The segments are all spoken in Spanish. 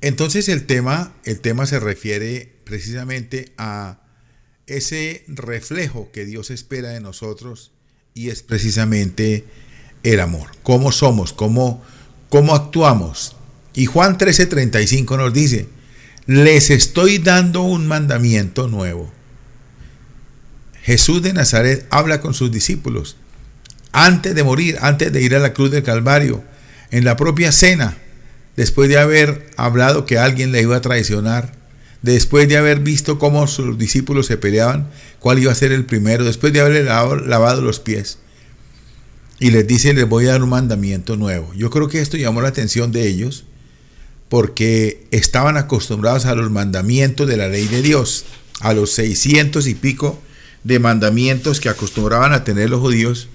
Entonces el tema se refiere precisamente a ese reflejo que Dios espera de nosotros y es precisamente el amor. ¿Cómo somos? ¿Cómo actuamos? Y Juan 13:35 nos dice, les estoy dando un mandamiento nuevo. Jesús de Nazaret habla con sus discípulos antes de morir, antes de ir a la cruz del Calvario, en la propia cena, después de haber hablado que alguien le iba a traicionar, después de haber visto cómo sus discípulos se peleaban, cuál iba a ser el primero, después de haberle lavado los pies. Y les dice, les voy a dar un mandamiento nuevo. Yo creo que esto llamó la atención de ellos, porque estaban acostumbrados a los mandamientos de la ley de Dios, a los 600 y pico de mandamientos que acostumbraban a tener los judíos.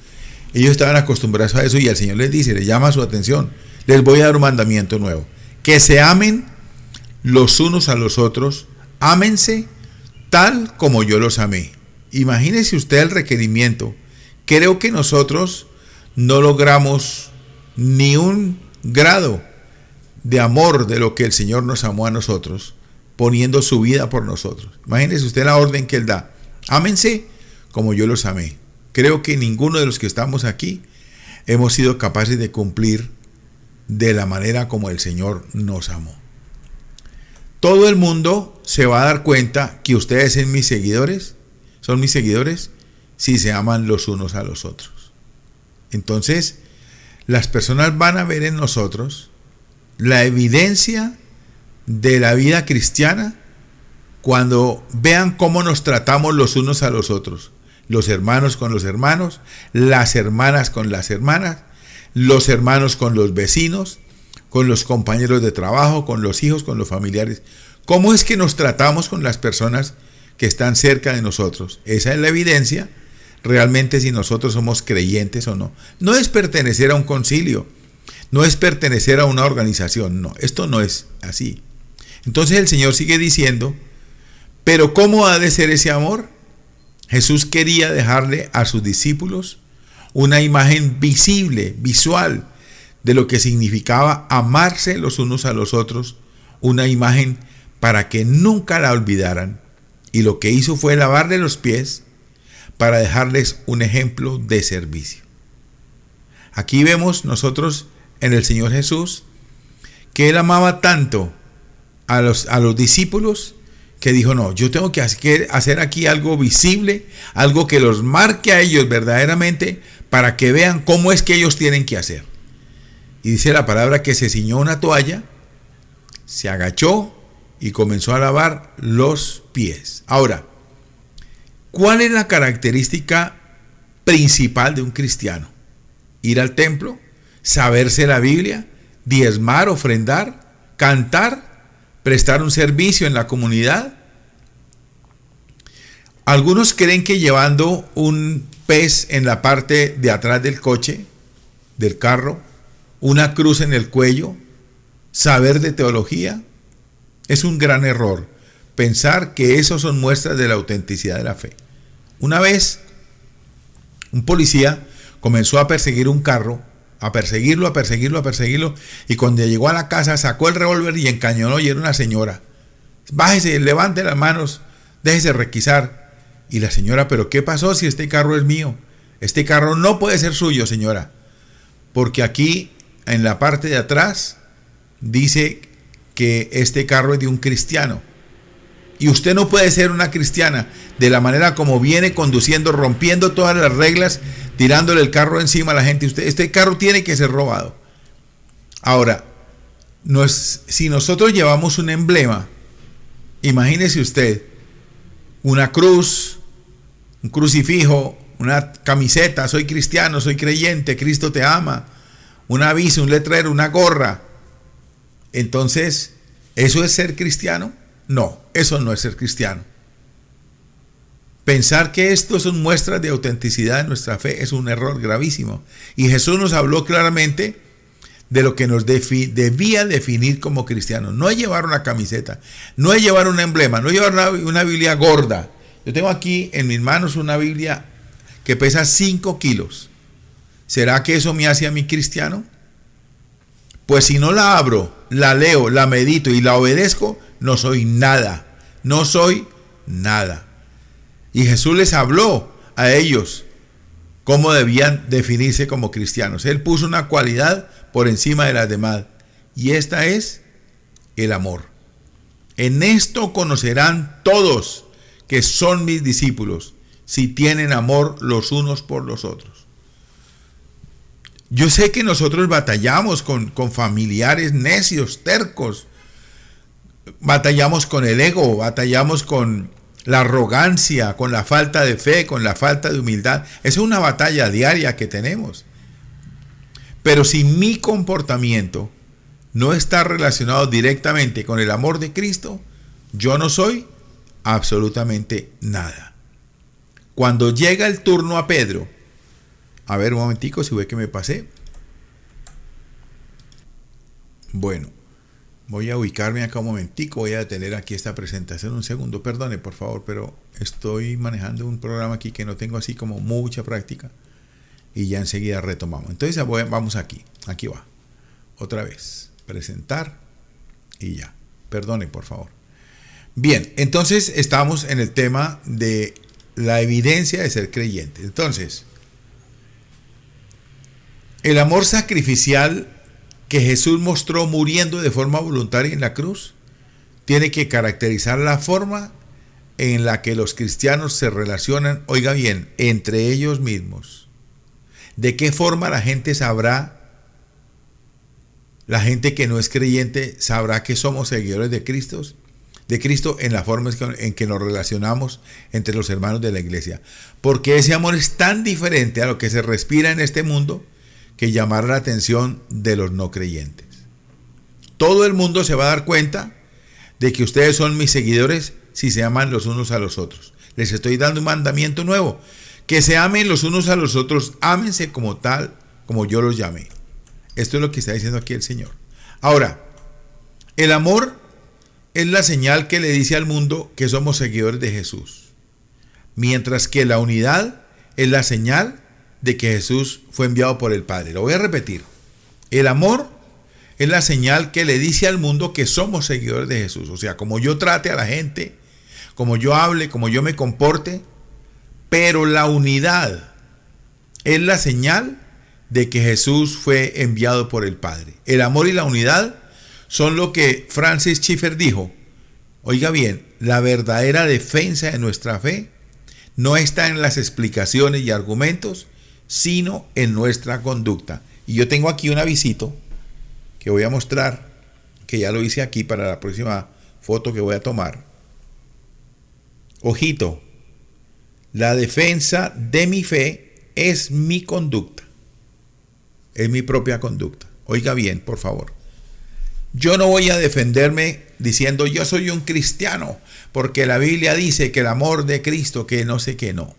Ellos estaban acostumbrados a eso y el Señor les dice, les llama su atención, les voy a dar un mandamiento nuevo, que se amen los unos a los otros, ámense tal como yo los amé. Imagínese usted el requerimiento. Creo que nosotros no logramos ni un grado de amor de lo que el Señor nos amó a nosotros, poniendo su vida por nosotros. Imagínese usted la orden que Él da, ámense como yo los amé. Creo que ninguno de los que estamos aquí hemos sido capaces de cumplir de la manera como el Señor nos amó. Todo el mundo se va a dar cuenta que ustedes son mis seguidores, si se aman los unos a los otros. Entonces, las personas van a ver en nosotros la evidencia de la vida cristiana cuando vean cómo nos tratamos los unos a los otros. Los hermanos con los hermanos, las hermanas con las hermanas, los hermanos con los vecinos, con los compañeros de trabajo, con los hijos, con los familiares. ¿Cómo es que nos tratamos con las personas que están cerca de nosotros? Esa es la evidencia realmente si nosotros somos creyentes o no. No es pertenecer a un concilio, no es pertenecer a una organización, no, esto no es así. Entonces el Señor sigue diciendo, pero ¿cómo ha de ser ese amor? Jesús quería dejarle a sus discípulos una imagen visible, visual, de lo que significaba amarse los unos a los otros, una imagen para que nunca la olvidaran. Y lo que hizo fue lavarle los pies para dejarles un ejemplo de servicio. Aquí vemos nosotros en el Señor Jesús que Él amaba tanto a los discípulos que dijo, no, yo tengo que hacer aquí algo visible, algo que los marque a ellos verdaderamente para que vean cómo es que ellos tienen que hacer. Y dice la palabra que se ciñó una toalla, se agachó y comenzó a lavar los pies. Ahora, ¿cuál es la característica principal de un cristiano? Ir al templo, saberse la Biblia, diezmar, ofrendar, cantar, prestar un servicio en la comunidad. Algunos creen que llevando un pez en la parte de atrás del coche, del carro, una cruz en el cuello, saber de teología, es un gran error pensar que eso son muestras de la autenticidad de la fe. Una vez, un policía comenzó a perseguir un carro, a perseguirlo, y cuando llegó a la casa sacó el revólver y encañonó y era una señora. Bájese, levante las manos, déjese requisar. Y la señora, ¿pero qué pasó si este carro es mío? Este carro no puede ser suyo, señora, porque aquí en la parte de atrás dice que este carro es de un cristiano. Y usted no puede ser una cristiana de la manera como viene conduciendo, rompiendo todas las reglas, tirándole el carro encima a la gente. Este carro tiene que ser robado. Ahora, si nosotros llevamos un emblema, imagínese usted, una cruz, un crucifijo, una camiseta, soy cristiano, soy creyente, Cristo te ama, un aviso, un letrero, una gorra. Entonces, ¿eso es ser cristiano? No, eso no es ser cristiano. Pensar que esto son muestras de autenticidad de nuestra fe es un error gravísimo. Y Jesús nos habló claramente de lo que nos debía definir como cristianos. No es llevar una camiseta, no es llevar un emblema, no es llevar una Biblia gorda. Yo tengo aquí en mis manos una Biblia que pesa 5 kilos. ¿Será que eso me hace a mí cristiano? Pues si no la abro, la leo, la medito y la obedezco, no soy nada. No soy nada. Y Jesús les habló a ellos cómo debían definirse como cristianos. Él puso una cualidad por encima de las demás. Y esta es el amor. En esto conocerán todos que son mis discípulos, si tienen amor los unos por los otros. Yo sé que nosotros batallamos con familiares necios, tercos. Batallamos con el ego, batallamos con la arrogancia, con la falta de fe, con la falta de humildad. Es una batalla diaria que tenemos. Pero si mi comportamiento no está relacionado directamente con el amor de Cristo, yo no soy absolutamente nada. Cuando llega el turno a Pedro, a ver un momentico si ve que me pasé. Bueno, voy a ubicarme acá un momentico, voy a detener aquí esta presentación un segundo, perdone por favor, pero estoy manejando un programa aquí que no tengo así como mucha práctica y ya enseguida retomamos. Entonces vamos aquí va, otra vez, presentar y ya, perdone por favor. Bien, entonces estamos en el tema de la evidencia de ser creyente. Entonces, el amor sacrificial que Jesús mostró muriendo de forma voluntaria en la cruz tiene que caracterizar la forma en la que los cristianos se relacionan, oiga bien, entre ellos mismos. ¿De qué forma la gente sabrá, la gente que no es creyente sabrá que somos seguidores de Cristo en la forma en que nos relacionamos entre los hermanos de la iglesia? Porque ese amor es tan diferente a lo que se respira en este mundo que llamará la atención de los no creyentes. Todo el mundo se va a dar cuenta de que ustedes son mis seguidores si se aman los unos a los otros. Les estoy dando un mandamiento nuevo, que se amen los unos a los otros, ámense como tal, como yo los llamé. Esto es lo que está diciendo aquí el Señor. Ahora, el amor es la señal que le dice al mundo que somos seguidores de Jesús, mientras que la unidad es la señal de que Jesús fue enviado por el Padre. Lo voy a repetir. El amor es la señal que le dice al mundo que somos seguidores de Jesús. O sea, como yo trate a la gente, como yo hable, como yo me comporte, pero la unidad es la señal de que Jesús fue enviado por el Padre. El amor y la unidad son lo que Francis Schaeffer dijo. Oiga bien, la verdadera defensa de nuestra fe no está en las explicaciones y argumentos, sino en nuestra conducta. Y yo tengo aquí un avisito que voy a mostrar, que ya lo hice aquí para la próxima foto que voy a tomar. Ojito, la defensa de mi fe es mi conducta, es mi propia conducta. Oiga bien, por favor. Yo no voy a defenderme diciendo yo soy un cristiano, porque la Biblia dice que el amor de Cristo, que no sé qué, no.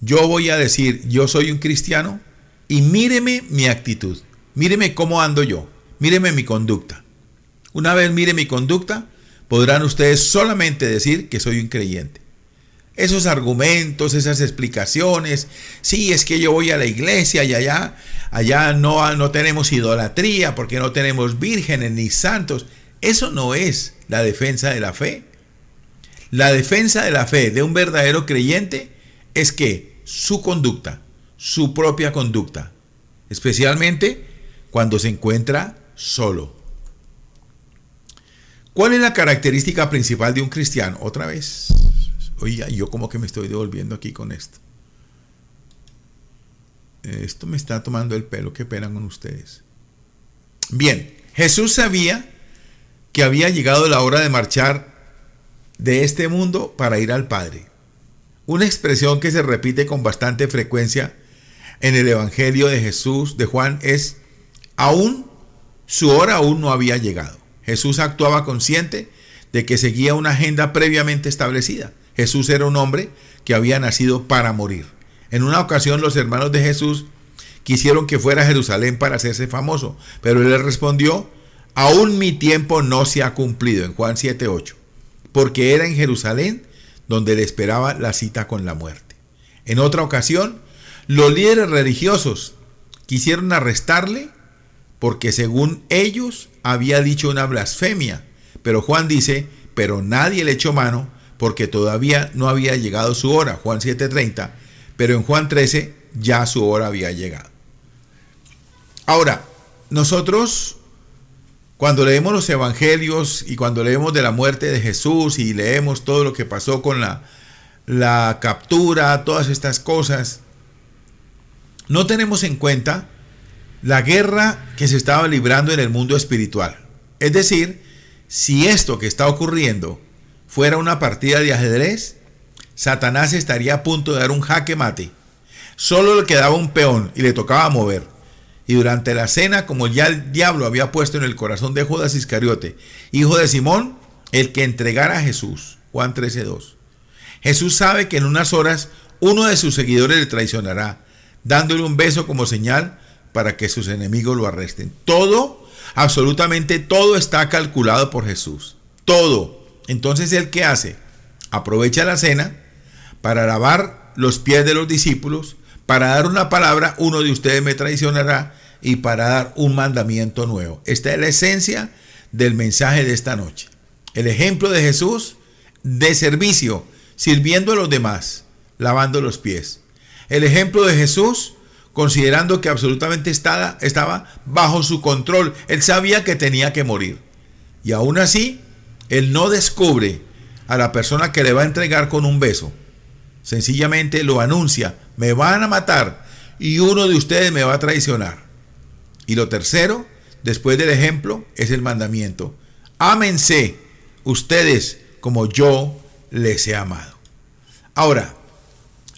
Yo voy a decir, yo soy un cristiano y míreme mi actitud, míreme cómo ando yo, míreme mi conducta. Una vez mire mi conducta, podrán ustedes solamente decir que soy un creyente. Esos argumentos, esas explicaciones, sí, es que yo voy a la iglesia y allá no tenemos idolatría porque no tenemos vírgenes ni santos. Eso no es la defensa de la fe. La defensa de la fe de un verdadero creyente es que su conducta, su propia conducta, especialmente cuando se encuentra solo. ¿Cuál es la característica principal de un cristiano? Otra vez. Oye, yo como que me estoy devolviendo aquí con esto. Esto me está tomando el pelo, qué pena con ustedes. Bien, Jesús sabía que había llegado la hora de marchar de este mundo para ir al Padre. Una expresión que se repite con bastante frecuencia en el Evangelio de Jesús, de Juan, es su hora aún no había llegado. Jesús actuaba consciente de que seguía una agenda previamente establecida. Jesús era un hombre que había nacido para morir. En una ocasión los hermanos de Jesús quisieron que fuera a Jerusalén para hacerse famoso, pero él les respondió, aún mi tiempo no se ha cumplido, en Juan 7:8, porque era en Jerusalén donde le esperaba la cita con la muerte. En otra ocasión, los líderes religiosos quisieron arrestarle porque según ellos había dicho una blasfemia. Pero Juan dice, pero nadie le echó mano, porque todavía no había llegado su hora. Juan 7:30, pero en Juan 13 ya su hora había llegado. Ahora, nosotros cuando leemos los evangelios y cuando leemos de la muerte de Jesús y leemos todo lo que pasó con la captura, todas estas cosas, no tenemos en cuenta la guerra que se estaba librando en el mundo espiritual. Es decir, si esto que está ocurriendo fuera una partida de ajedrez, Satanás estaría a punto de dar un jaque mate. Solo le quedaba un peón y le tocaba mover. Y durante la cena, como ya el diablo había puesto en el corazón de Judas Iscariote, hijo de Simón, el que entregara a Jesús. Juan 13:2. Jesús sabe que en unas horas uno de sus seguidores le traicionará, dándole un beso como señal para que sus enemigos lo arresten. Todo, absolutamente todo está calculado por Jesús. Todo. Entonces, ¿él qué hace? Aprovecha la cena para lavar los pies de los discípulos, para dar una palabra, uno de ustedes me traicionará, y para dar un mandamiento nuevo. Esta es la esencia del mensaje de esta noche. El ejemplo de Jesús de servicio, sirviendo a los demás, lavando los pies. El ejemplo de Jesús considerando que absolutamente estaba bajo su control. Él sabía que tenía que morir. Y aún así, él no descubre a la persona que le va a entregar con un beso. Sencillamente lo anuncia: me van a matar y uno de ustedes me va a traicionar. Y lo tercero, después del ejemplo, es el mandamiento: ámense ustedes como yo les he amado. Ahora,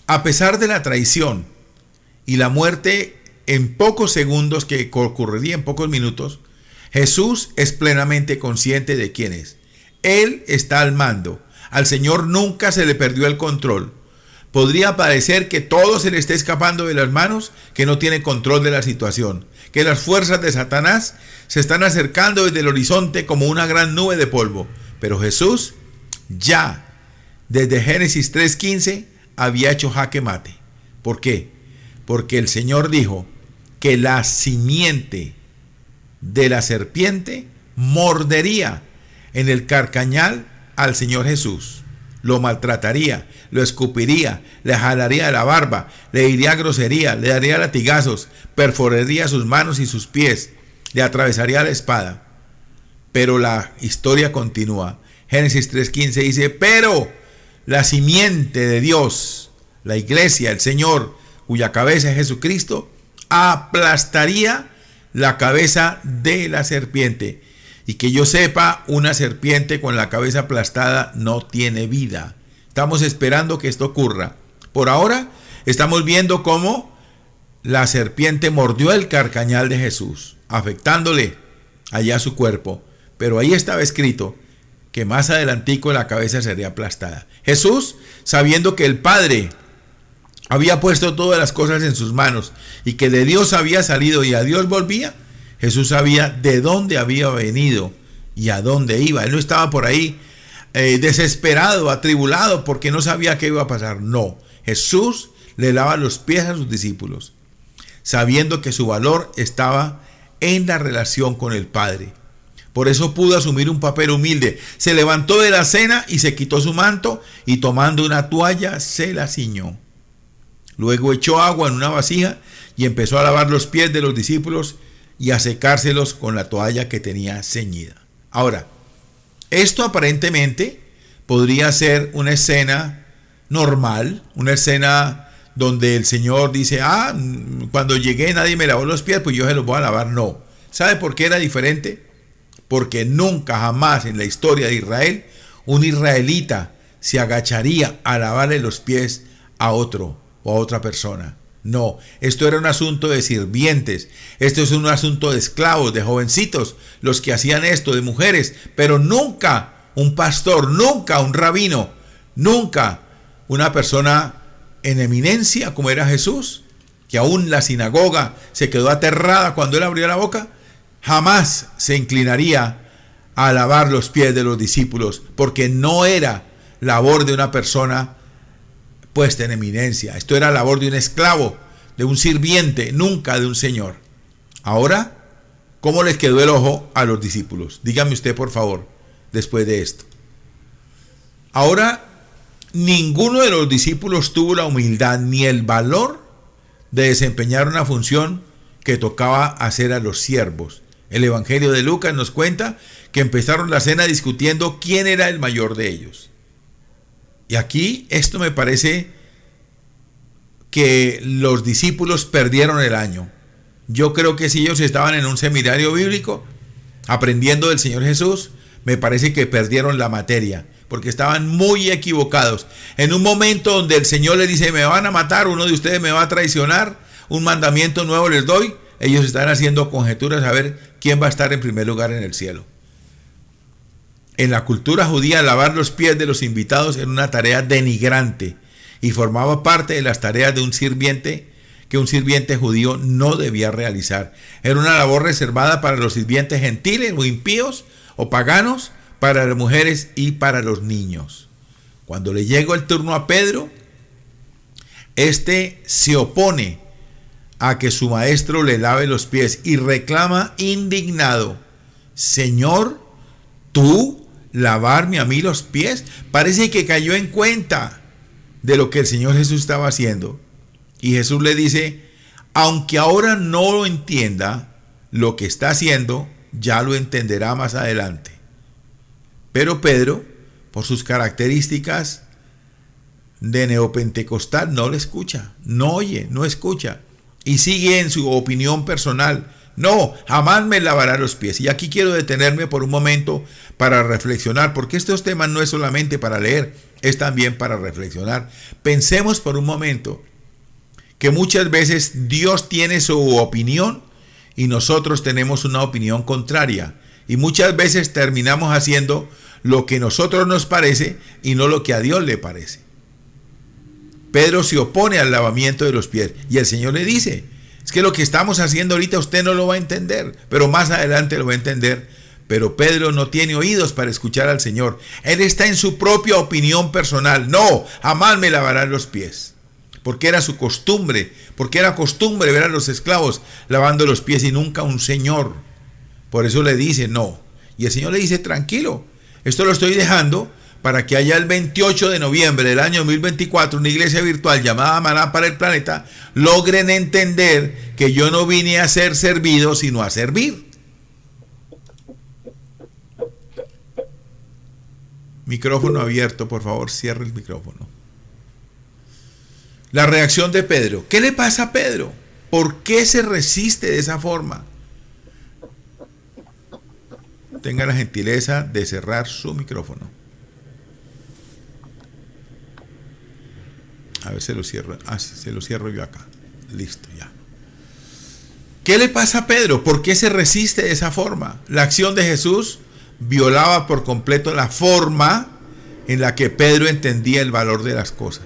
a pesar de la traición y la muerte en pocos segundos, que ocurriría en pocos minutos, Jesús es plenamente consciente de quién es. Él está al mando. Al Señor nunca se le perdió el control. Podría parecer que todo se le está escapando de las manos, que no tiene control de la situación, que las fuerzas de Satanás se están acercando desde el horizonte como una gran nube de polvo. Pero Jesús ya desde Génesis 3:15 había hecho jaque mate. ¿Por qué? Porque el Señor dijo que la simiente de la serpiente mordería en el carcañal al Señor Jesús. Lo maltrataría, lo escupiría, le jalaría de la barba, le diría grosería, le daría latigazos, perforaría sus manos y sus pies, le atravesaría la espada. Pero la historia continúa. Génesis 3:15 dice: pero la simiente de Dios, la iglesia, el Señor, cuya cabeza es Jesucristo, aplastaría la cabeza de la serpiente. Y que yo sepa, una serpiente con la cabeza aplastada no tiene vida. Estamos esperando que esto ocurra. Por ahora estamos viendo cómo la serpiente mordió el carcañal de Jesús, afectándole allá su cuerpo. Pero ahí estaba escrito que más adelantico la cabeza sería aplastada. Jesús, sabiendo que el Padre había puesto todas las cosas en sus manos y que de Dios había salido y a Dios volvía, Jesús sabía de dónde había venido y a dónde iba. Él no estaba por ahí desesperado, atribulado, porque no sabía qué iba a pasar. No, Jesús le lava los pies a sus discípulos, sabiendo que su valor estaba en la relación con el Padre. Por eso pudo asumir un papel humilde. Se levantó de la cena y se quitó su manto, y tomando una toalla se la ciñó. Luego echó agua en una vasija y empezó a lavar los pies de los discípulos y a secárselos con la toalla que tenía ceñida. Ahora, esto aparentemente podría ser una escena normal, una escena donde el Señor dice: cuando llegué nadie me lavó los pies, pues yo se los voy a lavar. No. ¿Sabe por qué era diferente? Porque nunca, jamás en la historia de Israel, un israelita se agacharía a lavarle los pies a otro o a otra persona. No, esto era un asunto de sirvientes, esto es un asunto de esclavos, de jovencitos, los que hacían esto, de mujeres, pero nunca un pastor, nunca un rabino, nunca una persona en eminencia como era Jesús, que aún la sinagoga se quedó aterrada cuando él abrió la boca. Jamás se inclinaría a lavar los pies de los discípulos, porque no era labor de una persona puesta en eminencia. Esto era labor de un esclavo, de un sirviente, nunca de un señor. Ahora, ¿Cómo les quedó el ojo a los discípulos? Dígame usted, por favor, después de esto. Ahora, ninguno de los discípulos tuvo la humildad ni el valor de desempeñar una función que tocaba hacer a los siervos. El Evangelio de Lucas nos cuenta que empezaron la cena discutiendo quién era el mayor de ellos. Y aquí esto me parece que los discípulos perdieron el año. Yo creo que si ellos estaban en un seminario bíblico aprendiendo del Señor Jesús, me parece que perdieron la materia, porque estaban muy equivocados. En un momento donde el Señor les dice, me van a matar, uno de ustedes me va a traicionar, un mandamiento nuevo les doy, ellos están haciendo conjeturas a ver quién va a estar en primer lugar en el cielo. En la cultura judía, lavar los pies de los invitados era una tarea denigrante y formaba parte de las tareas de un sirviente que un sirviente judío no debía realizar. Era una labor reservada para los sirvientes gentiles o impíos o paganos, para las mujeres y para los niños. Cuando le llegó el turno a Pedro, este se opone a que su maestro le lave los pies y reclama indignado, Señor, ¿tú lavarme a mí los pies? Parece que cayó en cuenta de lo que el Señor Jesús estaba haciendo. Y Jesús le dice, aunque ahora no lo entienda lo que está haciendo, ya lo entenderá más adelante. Pero Pedro, por sus características de neopentecostal, no le escucha, no oye, no escucha. Y sigue en su opinión personal. No, jamás me lavará los pies. Y aquí quiero detenerme por un momento para reflexionar, porque estos temas no es solamente para leer, es también para reflexionar. Pensemos por un momento que muchas veces Dios tiene su opinión y nosotros tenemos una opinión contraria. Y muchas veces terminamos haciendo lo que a nosotros nos parece y no lo que a Dios le parece. Pedro se opone al lavamiento de los pies y el Señor le dice, es que lo que estamos haciendo ahorita usted no lo va a entender, pero más adelante lo va a entender. Pero Pedro no tiene oídos para escuchar al Señor. Él está en su propia opinión personal. No, jamás me lavarán los pies. Porque era su costumbre, porque era costumbre ver a los esclavos lavando los pies y nunca un señor. Por eso le dice no. Y el Señor le dice, tranquilo, esto lo estoy dejando para que allá el 28 de noviembre del año 2024, una iglesia virtual llamada Maná para el Planeta, logren entender que yo no vine a ser servido, sino a servir. Micrófono abierto, por favor, cierre el micrófono. La reacción de Pedro. ¿Qué le pasa a Pedro? ¿Por qué se resiste de esa forma? Tenga la gentileza de cerrar su micrófono. A ver, se lo cierro. Ah, se lo cierro yo acá. Listo, ya. ¿Qué le pasa a Pedro? ¿Por qué se resiste de esa forma? La acción de Jesús violaba por completo la forma en la que Pedro entendía el valor de las cosas.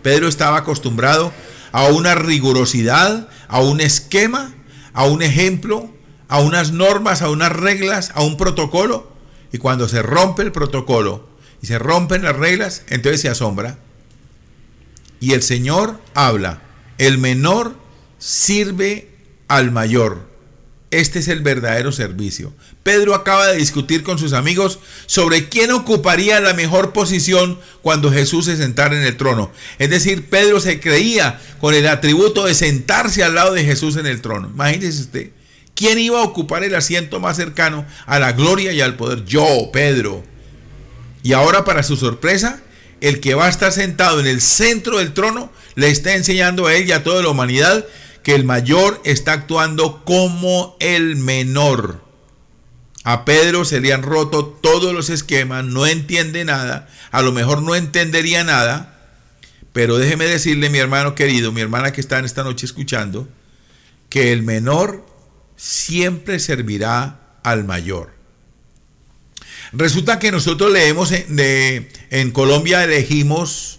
Pedro estaba acostumbrado a una rigurosidad, a un esquema, a un ejemplo, a unas normas, a unas reglas, a un protocolo. Y cuando se rompe el protocolo y se rompen las reglas, entonces se asombra. Y el Señor habla, el menor sirve al mayor. Este es el verdadero servicio. Pedro acaba de discutir con sus amigos sobre quién ocuparía la mejor posición cuando Jesús se sentara en el trono. Es decir, Pedro se creía con el atributo de sentarse al lado de Jesús en el trono. Imagínese usted, ¿quién iba a ocupar el asiento más cercano a la gloria y al poder? Yo, Pedro. Y ahora, para su sorpresa, el que va a estar sentado en el centro del trono le está enseñando a él y a toda la humanidad que el mayor está actuando como el menor. A Pedro se le han roto todos los esquemas, no entiende nada, a lo mejor no entendería nada, pero déjeme decirle, mi hermano querido, mi hermana que está en esta noche escuchando, que el menor siempre servirá al mayor. Resulta que nosotros leemos en Colombia elegimos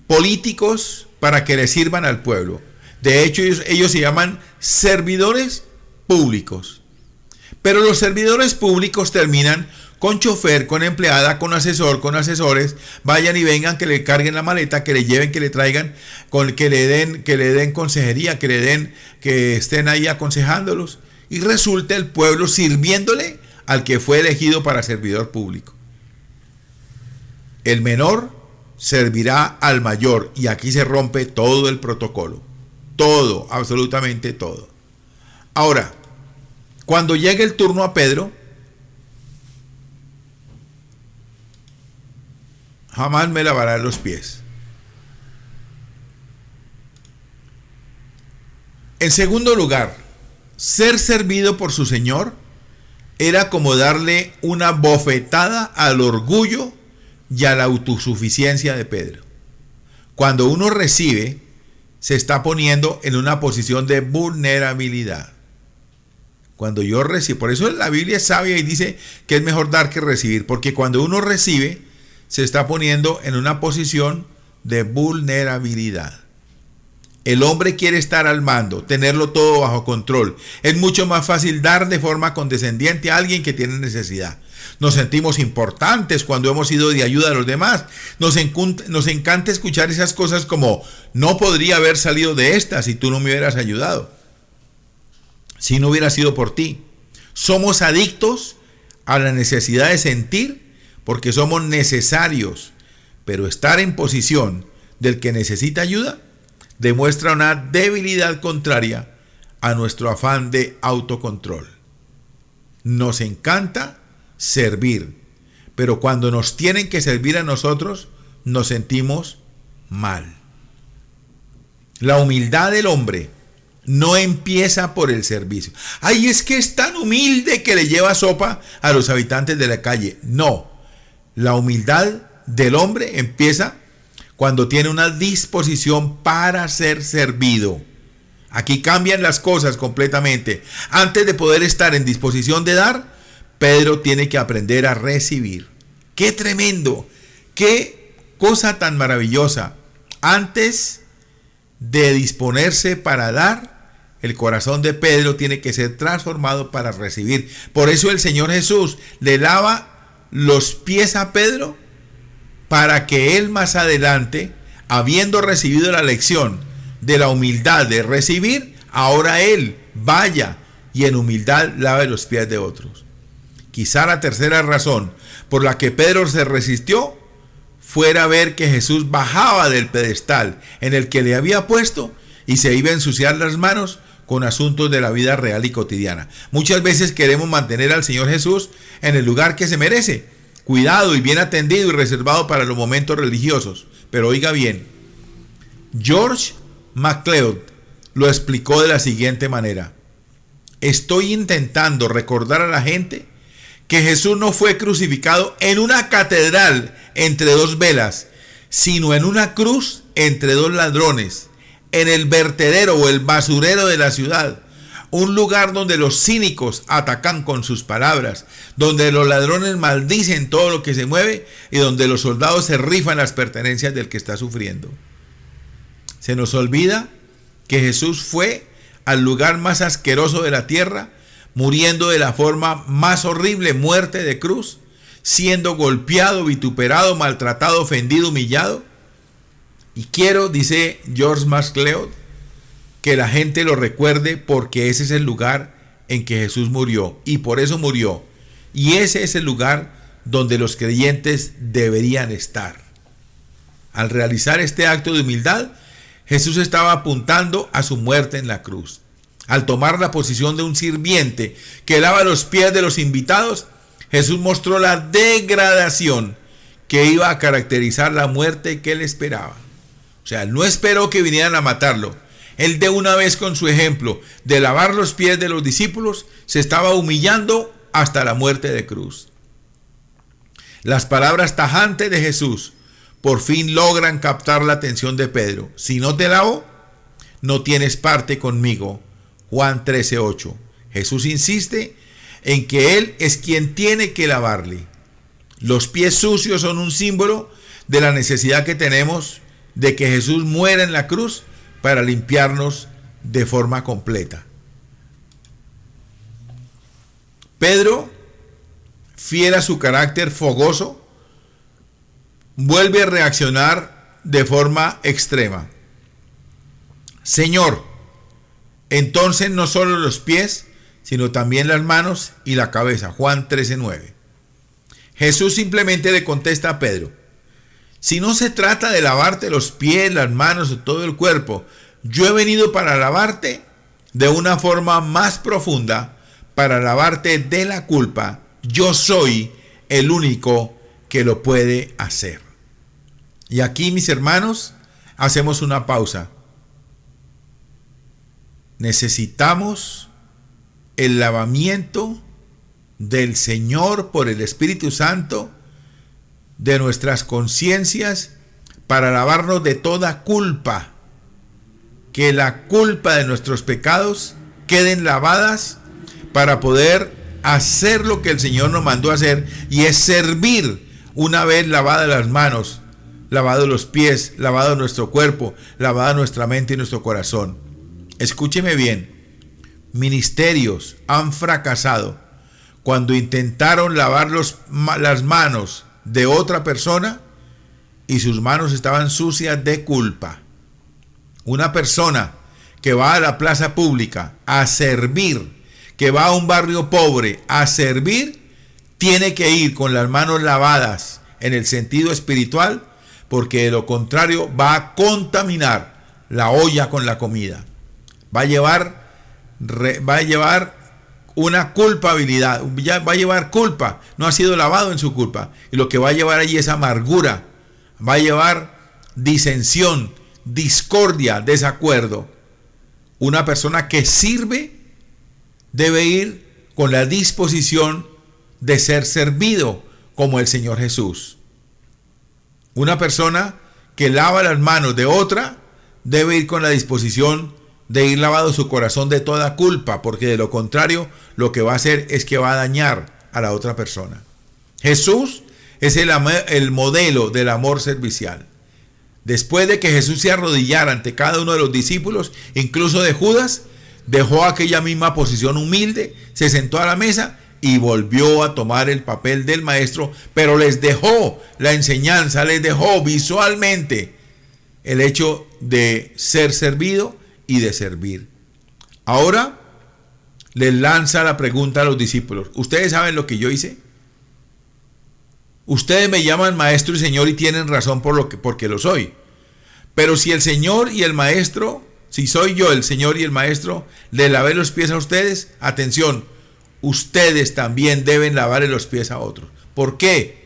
políticos para que le sirvan al pueblo. De hecho, ellos se llaman servidores públicos. Pero los servidores públicos terminan con chofer, con empleada, con asesor, con asesores, vayan y vengan, que le carguen la maleta, que le lleven, que le traigan, que le den consejería, que estén ahí aconsejándolos. y resulta el pueblo sirviéndole al que fue elegido para servidor público. El menor servirá al mayor, y aquí se rompe todo el protocolo. Todo, absolutamente todo. Ahora, cuando llegue el turno a Pedro, jamás me lavará los pies. En segundo lugar, ser servido por su Señor era como darle una bofetada al orgullo y a la autosuficiencia de Pedro. Cuando uno recibe, se está poniendo en una posición de vulnerabilidad. Cuando yo recibo, por eso la Biblia es sabia y dice que es mejor dar que recibir, porque cuando uno recibe, se está poniendo en una posición de vulnerabilidad. El hombre quiere estar al mando, tenerlo todo bajo control. Es mucho más fácil dar de forma condescendiente a alguien que tiene necesidad. Nos sentimos importantes cuando hemos sido de ayuda a los demás. Nos encanta escuchar esas cosas como: no podría haber salido de esta si tú no me hubieras ayudado, si no hubiera sido por ti. Somos adictos a la necesidad de sentir porque somos necesarios, pero estar en posición del que necesita ayuda demuestra una debilidad contraria a nuestro afán de autocontrol. Nos encanta servir, pero cuando nos tienen que servir a nosotros, nos sentimos mal. La humildad del hombre no empieza por el servicio. Ay, es que es tan humilde que le lleva sopa a los habitantes de la calle. No, la humildad del hombre empieza cuando tiene una disposición para ser servido. Aquí cambian las cosas completamente. Antes de poder estar en disposición de dar, Pedro tiene que aprender a recibir. ¡Qué tremendo! ¡Qué cosa tan maravillosa! Antes de disponerse para dar, el corazón de Pedro tiene que ser transformado para recibir. Por eso el Señor Jesús le lava los pies a Pedro, para que él más adelante, habiendo recibido la lección de la humildad de recibir, ahora él vaya y en humildad lave los pies de otros. Quizá la tercera razón por la que Pedro se resistió fuera ver que Jesús bajaba del pedestal en el que le había puesto y se iba a ensuciar las manos con asuntos de la vida real y cotidiana. Muchas veces queremos mantener al Señor Jesús en el lugar que se merece, cuidado y bien atendido y reservado para los momentos religiosos. Pero oiga bien, George MacLeod lo explicó de la siguiente manera: estoy intentando recordar a la gente que Jesús no fue crucificado en una catedral entre dos velas, sino en una cruz entre dos ladrones, en el vertedero o el basurero de la ciudad, un lugar donde los cínicos atacan con sus palabras, donde los ladrones maldicen todo lo que se mueve y donde los soldados se rifan las pertenencias del que está sufriendo. Se nos olvida que Jesús fue al lugar más asqueroso de la tierra, muriendo de la forma más horrible, muerte de cruz, siendo golpeado, vituperado, maltratado, ofendido, humillado. Y quiero, dice George MacLeod, que la gente lo recuerde porque ese es el lugar en que Jesús murió y por eso murió. Y ese es el lugar donde los creyentes deberían estar. Al realizar este acto de humildad, Jesús estaba apuntando a su muerte en la cruz. Al tomar la posición de un sirviente que lava los pies de los invitados, Jesús mostró la degradación que iba a caracterizar la muerte que él esperaba. O sea, no esperó que vinieran a matarlo. Él de una vez con su ejemplo de lavar los pies de los discípulos se estaba humillando hasta la muerte de cruz. Las palabras tajantes de Jesús por fin logran captar la atención de Pedro. Si no te lavo, no tienes parte conmigo. Juan 13:8. Jesús insiste en que Él es quien tiene que lavarle. Los pies sucios son un símbolo de la necesidad que tenemos de que Jesús muera en la cruz para limpiarnos de forma completa. Pedro, fiel a su carácter fogoso, vuelve a reaccionar de forma extrema. Señor, entonces no solo los pies, sino también las manos y la cabeza. Juan 13:9. Jesús simplemente le contesta a Pedro: si no se trata de lavarte los pies, las manos o todo el cuerpo, yo he venido para lavarte de una forma más profunda, para lavarte de la culpa. Yo soy el único que lo puede hacer. Y aquí, mis hermanos, hacemos una pausa. Necesitamos el lavamiento del Señor por el Espíritu Santo de nuestras conciencias para lavarnos de toda culpa. Que la culpa de nuestros pecados queden lavadas para poder hacer lo que el Señor nos mandó a hacer, y es servir una vez lavadas las manos, lavados los pies, lavado nuestro cuerpo, lavada nuestra mente y nuestro corazón. Escúcheme bien, ministerios han fracasado cuando intentaron lavar las manos de otra persona y sus manos estaban sucias de culpa. Una persona que va a la plaza pública a servir, que va a un barrio pobre a servir, tiene que ir con las manos lavadas en el sentido espiritual, porque de lo contrario va a contaminar la olla con la comida. Va a llevar una culpabilidad, va a llevar culpa, no ha sido lavado en su culpa, y lo que va a llevar allí es amargura, va a llevar disensión, discordia, desacuerdo. Una persona que sirve debe ir con la disposición de ser servido como el Señor Jesús. Una persona que lava las manos de otra debe ir con la disposición de ir lavado su corazón de toda culpa, porque de lo contrario lo que va a hacer es que va a dañar a la otra persona. Jesús es el modelo del amor servicial. Después de que Jesús se arrodillara ante cada uno de los discípulos, incluso de Judas, dejó aquella misma posición humilde, se sentó a la mesa y volvió a tomar el papel del maestro, pero les dejó la enseñanza, les dejó visualmente el hecho de ser servido y de servir. Ahora les lanza la pregunta a los discípulos: ¿ustedes saben lo que yo hice? Ustedes me llaman maestro y señor y tienen razón porque lo soy. Pero si el Señor y el maestro, si soy yo el Señor y el maestro, les lavé los pies a ustedes, atención, ustedes también deben lavarle los pies a otros. ¿Por qué?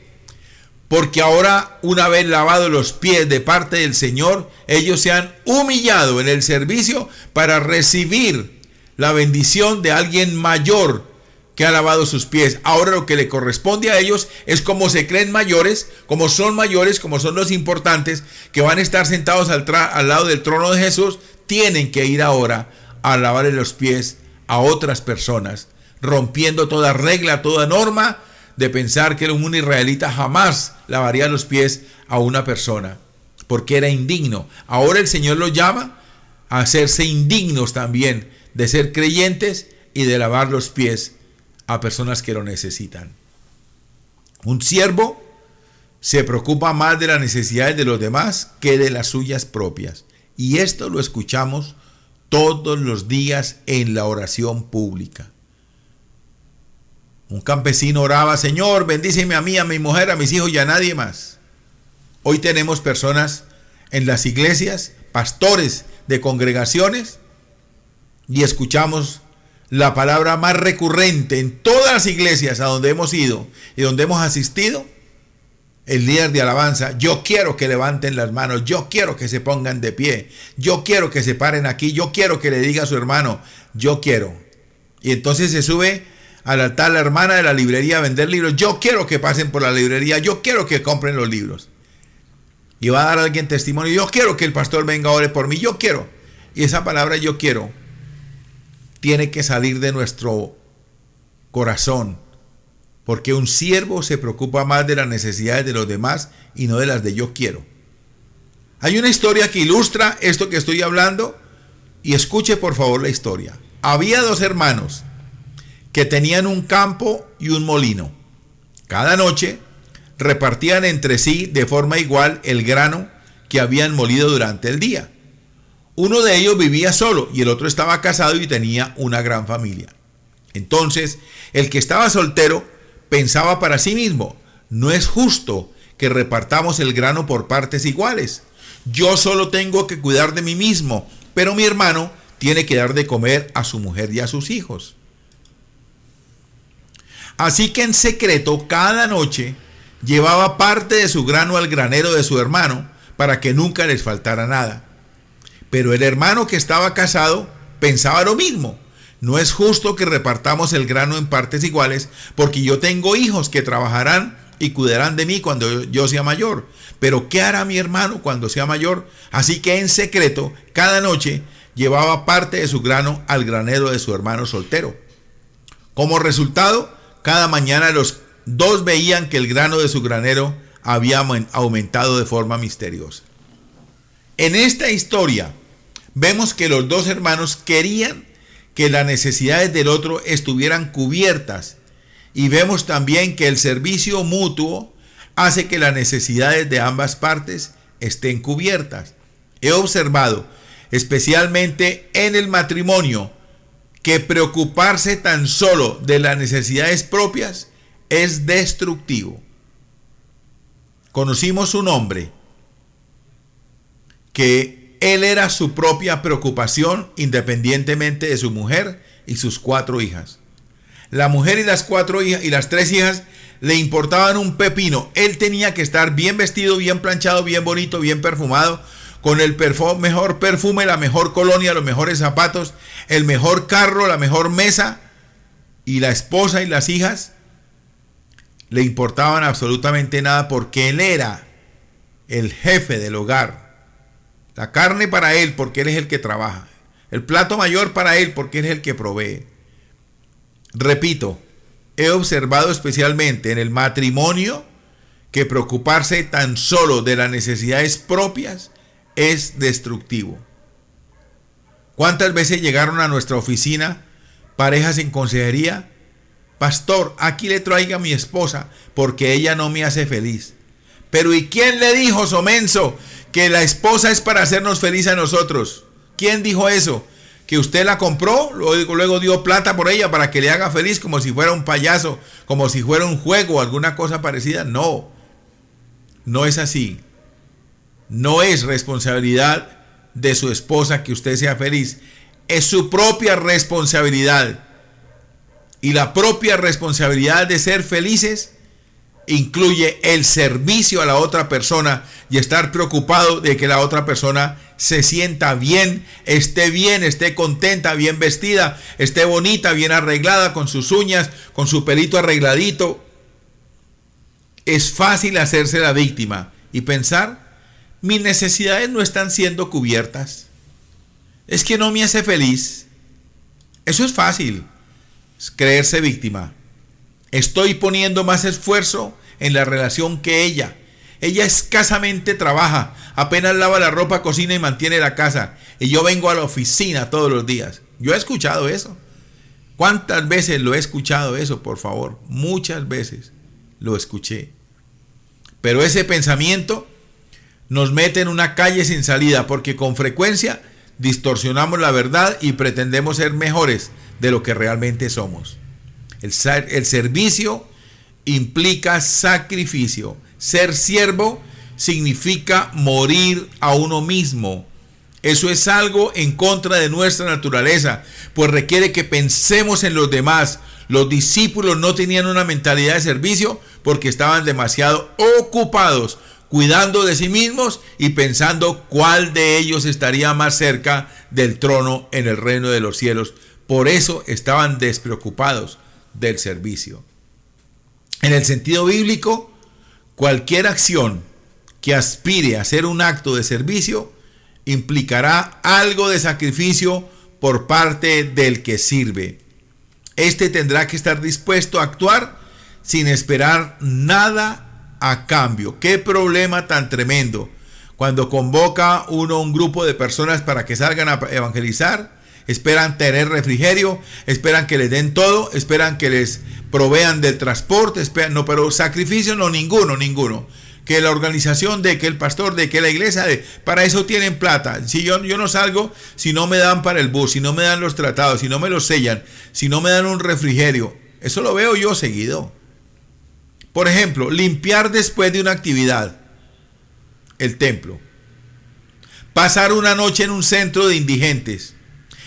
Porque ahora, una vez lavados los pies de parte del Señor, ellos se han humillado en el servicio para recibir la bendición de alguien mayor que ha lavado sus pies. Ahora lo que le corresponde a ellos es, como se creen mayores, como son los importantes, que van a estar sentados al lado del trono de Jesús, tienen que ir ahora a lavarle los pies a otras personas, rompiendo toda regla, toda norma de pensar que un israelita jamás lavaría los pies a una persona, porque era indigno. Ahora el Señor los llama a hacerse indignos también de ser creyentes y de lavar los pies a personas que lo necesitan. Un siervo se preocupa más de las necesidades de los demás que de las suyas propias. Y esto lo escuchamos todos los días en la oración pública. Un campesino oraba: Señor, bendíceme a mí, a mi mujer, a mis hijos y a nadie más. Hoy tenemos personas en las iglesias, pastores de congregaciones, y escuchamos la palabra más recurrente en todas las iglesias a donde hemos ido y donde hemos asistido: el líder de alabanza, yo quiero que levanten las manos, yo quiero que se pongan de pie, yo quiero que se paren aquí, yo quiero que le diga a su hermano, yo quiero. Y entonces se sube al altar la hermana de la librería a vender libros: yo quiero que pasen por la librería, yo quiero que compren los libros. Y va a dar a alguien testimonio: yo quiero que el pastor venga a ore por mí, yo quiero. Y esa palabra yo quiero tiene que salir de nuestro corazón, porque un siervo se preocupa más de las necesidades de los demás y no de las de yo quiero. Hay una historia que ilustra esto que estoy hablando, y escuche por favor la historia. Había dos hermanos que tenían un campo y un molino. Cada noche repartían entre sí de forma igual el grano que habían molido durante el día. Uno de ellos vivía solo y el otro estaba casado y tenía una gran familia. Entonces, el que estaba soltero pensaba para sí mismo: no es justo que repartamos el grano por partes iguales. Yo solo tengo que cuidar de mí mismo, pero mi hermano tiene que dar de comer a su mujer y a sus hijos. Así que en secreto, cada noche, llevaba parte de su grano al granero de su hermano para que nunca les faltara nada. Pero el hermano que estaba casado pensaba lo mismo: no es justo que repartamos el grano en partes iguales, porque yo tengo hijos que trabajarán y cuidarán de mí cuando yo sea mayor. Pero ¿qué hará mi hermano cuando sea mayor? Así que en secreto, cada noche, llevaba parte de su grano al granero de su hermano soltero. Como resultado, cada mañana los dos veían que el grano de su granero había aumentado de forma misteriosa. En esta historia vemos que los dos hermanos querían que las necesidades del otro estuvieran cubiertas, y vemos también que el servicio mutuo hace que las necesidades de ambas partes estén cubiertas. He observado, especialmente en el matrimonio, que preocuparse tan solo de las necesidades propias es destructivo. Conocimos un hombre que él era su propia preocupación independientemente de su mujer y sus 4 hijas. La mujer y las 4 hijas y las 3 hijas le importaban un pepino. Él tenía que estar bien vestido, bien planchado, bien bonito, bien perfumado, con el mejor perfume, la mejor colonia, los mejores zapatos, el mejor carro, la mejor mesa. Y la esposa y las hijas le importaban absolutamente nada, porque él era el jefe del hogar. La carne para él, porque él es el que trabaja. El plato mayor para él, porque él es el que provee. Repito, he observado especialmente en el matrimonio que preocuparse tan solo de las necesidades propias es destructivo. ¿Cuántas veces llegaron a nuestra oficina parejas en consejería? Pastor, aquí le traiga a mi esposa porque ella no me hace feliz. Pero ¿y quién le dijo, somenso, que la esposa es para hacernos feliz a nosotros? ¿Quién dijo eso? ¿Que usted la compró, luego dio plata por ella para que le haga feliz, como si fuera un payaso, como si fuera un juego o alguna cosa parecida? No, no es así. No es responsabilidad de su esposa que usted sea feliz. Es su propia responsabilidad. Y la propia responsabilidad de ser felices incluye el servicio a la otra persona y estar preocupado de que la otra persona se sienta bien, esté contenta, bien vestida, esté bonita, bien arreglada, con sus uñas, con su pelito arregladito. Es fácil hacerse la víctima y pensar: mis necesidades no están siendo cubiertas, es que no me hace feliz. Eso es fácil, es creerse víctima. Estoy poniendo más esfuerzo en la relación que ella. Ella escasamente trabaja, apenas lava la ropa, cocina y mantiene la casa. Y yo vengo a la oficina todos los días. Yo he escuchado eso. ¿Cuántas veces lo he escuchado eso, por favor? Muchas veces lo escuché. Pero ese pensamiento nos mete en una calle sin salida, porque con frecuencia distorsionamos la verdad y pretendemos ser mejores de lo que realmente somos. El servicio implica sacrificio. Ser siervo significa morir a uno mismo. Eso es algo en contra de nuestra naturaleza, pues requiere que pensemos en los demás. Los discípulos no tenían una mentalidad de servicio porque estaban demasiado ocupados cuidando de sí mismos y pensando cuál de ellos estaría más cerca del trono en el reino de los cielos. Por eso estaban despreocupados del servicio. En el sentido bíblico, cualquier acción que aspire a ser un acto de servicio implicará algo de sacrificio por parte del que sirve. Este tendrá que estar dispuesto a actuar sin esperar nada a cambio. ¡Qué problema tan tremendo! Cuando convoca uno un grupo de personas para que salgan a evangelizar, esperan tener refrigerio, esperan que les den todo, esperan que les provean del transporte, pero sacrificio no, ninguno. que la organización de, que el pastor de, que la iglesia de, para eso tienen plata. Si yo no salgo, si no me dan para el bus, si no me dan los tratados, si no me los sellan, si no me dan un refrigerio. Eso lo veo yo seguido. Por ejemplo, limpiar después de una actividad el templo. Pasar una noche en un centro de indigentes.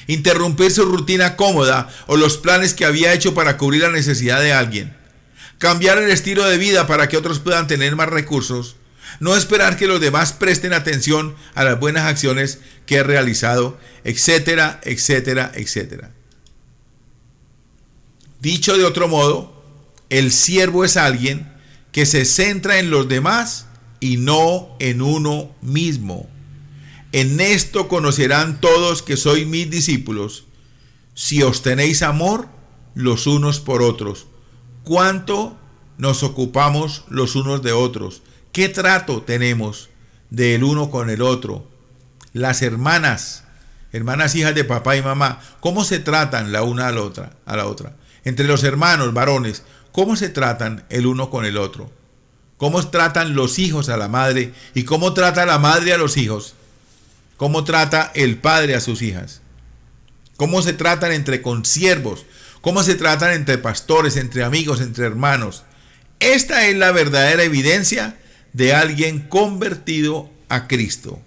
Interrumpir su rutina cómoda o los planes que había hecho para cubrir la necesidad de alguien. Cambiar el estilo de vida para que otros puedan tener más recursos. No esperar que los demás presten atención a las buenas acciones que he realizado, etcétera, etcétera, etcétera. Dicho de otro modo, el siervo es alguien que se centra en los demás y no en uno mismo. En esto conocerán todos que sois mis discípulos, si os tenéis amor los unos por otros. ¿Cuánto nos ocupamos los unos de otros? ¿Qué trato tenemos del uno con el otro? Las hermanas hijas de papá y mamá, ¿cómo se tratan la una a la otra? Entre los hermanos varones, ¿cómo se tratan el uno con el otro? ¿Cómo tratan los hijos a la madre? ¿Y cómo trata la madre a los hijos? ¿Cómo trata el padre a sus hijas? ¿Cómo se tratan entre consiervos? ¿Cómo se tratan entre pastores, entre amigos, entre hermanos? Esta es la verdadera evidencia de alguien convertido a Cristo.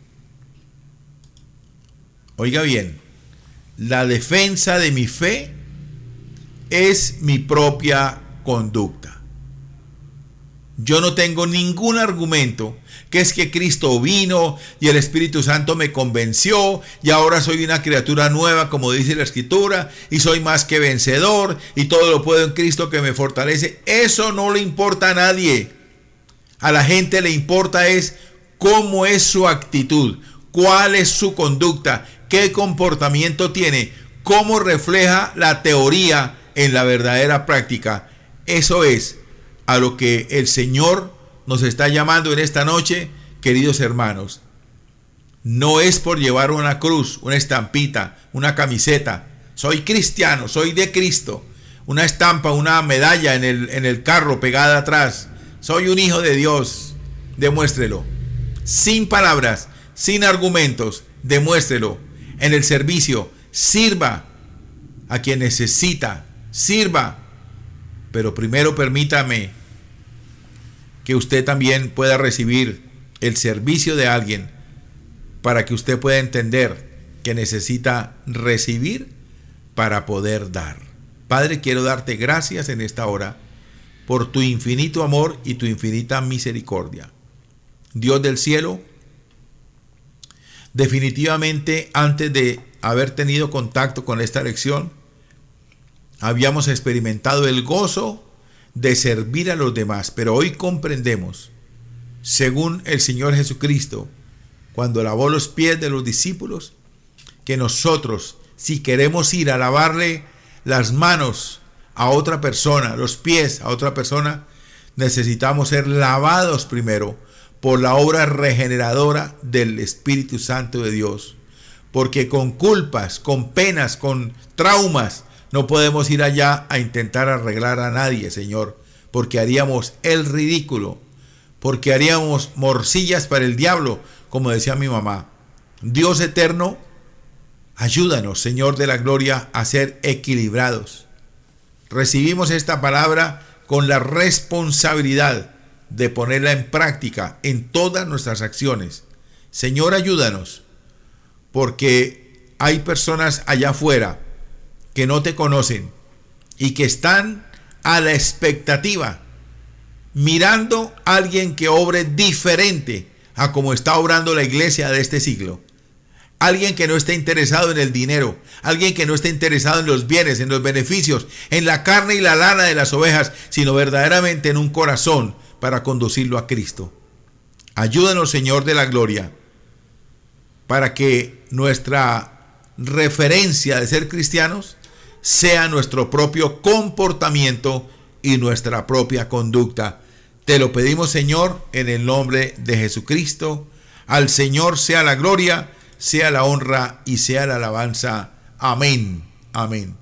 Oiga bien, la defensa de mi fe es mi propia conducta. Yo no tengo ningún argumento que es que Cristo vino y el Espíritu Santo me convenció y ahora soy una criatura nueva, como dice la Escritura, y soy más que vencedor y todo lo puedo en Cristo que me fortalece. Eso no le importa a nadie. A la gente le importa es cómo es su actitud, cuál es su conducta, qué comportamiento tiene, cómo refleja la teoría en la verdadera práctica. Eso es a lo que el Señor nos está llamando en esta noche, queridos hermanos. No es por llevar una cruz, una estampita, una camiseta. Soy cristiano, soy de Cristo. Una estampa, una medalla en el carro pegada atrás. Soy un hijo de Dios. Demuéstrelo. Sin palabras, sin argumentos, demuéstrelo. En el servicio, sirva a quien necesita. Sirva. Pero primero permítame que usted también pueda recibir el servicio de alguien para que usted pueda entender que necesita recibir para poder dar. Padre, quiero darte gracias en esta hora por tu infinito amor y tu infinita misericordia. Dios del cielo, definitivamente antes de haber tenido contacto con esta lección, habíamos experimentado el gozo de servir a los demás, pero hoy comprendemos, según el Señor Jesucristo, cuando lavó los pies de los discípulos, que nosotros, si queremos ir a lavarle las manos a otra persona, los pies a otra persona, necesitamos ser lavados primero por la obra regeneradora del Espíritu Santo de Dios, porque con culpas, con penas, con traumas, no podemos ir allá a intentar arreglar a nadie, Señor, porque haríamos el ridículo, porque haríamos morcillas para el diablo, como decía mi mamá. Dios eterno, ayúdanos, Señor de la gloria, a ser equilibrados. Recibimos esta palabra con la responsabilidad de ponerla en práctica en todas nuestras acciones. Señor, ayúdanos, porque hay personas allá afuera que no te conocen y que están a la expectativa, mirando a alguien que obre diferente a como está obrando la iglesia de este siglo. Alguien que no esté interesado en el dinero, alguien que no esté interesado en los bienes, en los beneficios, en la carne y la lana de las ovejas, sino verdaderamente en un corazón para conducirlo a Cristo. Ayúdanos, Señor de la gloria, para que nuestra referencia de ser cristianos sea nuestro propio comportamiento y nuestra propia conducta. Te lo pedimos, Señor, en el nombre de Jesucristo. Al Señor sea la gloria, sea la honra y sea la alabanza. Amén. Amén.